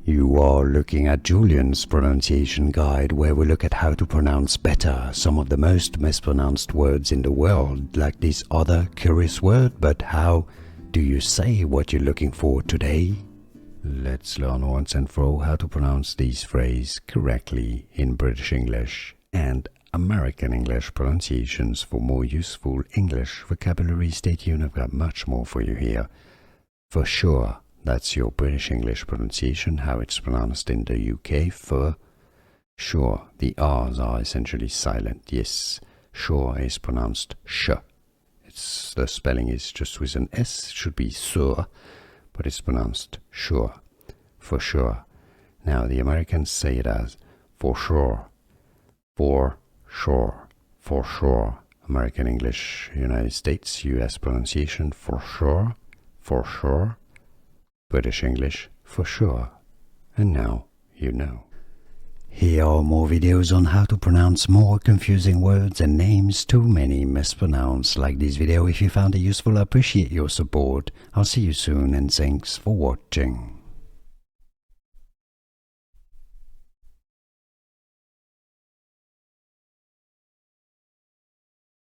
You are looking at Julian's pronunciation guide, where we look at how to pronounce better some of the most mispronounced words in the world, like this other curious word. But how do you say what you're looking for today? Let's learn once and for all how to pronounce these phrases correctly in British English and American English pronunciations. For more useful English vocabulary, stay tuned, I've got much more for you here. For sure, that's your British English pronunciation, how it's pronounced in the UK. For sure, the R's are essentially silent. Yes, sure is pronounced sh. The spelling is just with an S, it should be sur, but it's pronounced sure, for sure. Now the Americans say it as for sure, for sure, for sure. American English, United States, US pronunciation, for sure, for sure. British English, for sure. And now you know. Here are more videos on how to pronounce more confusing words and names too many mispronounced. Like this video if you found it useful. I appreciate your support. I'll see you soon and thanks for watching.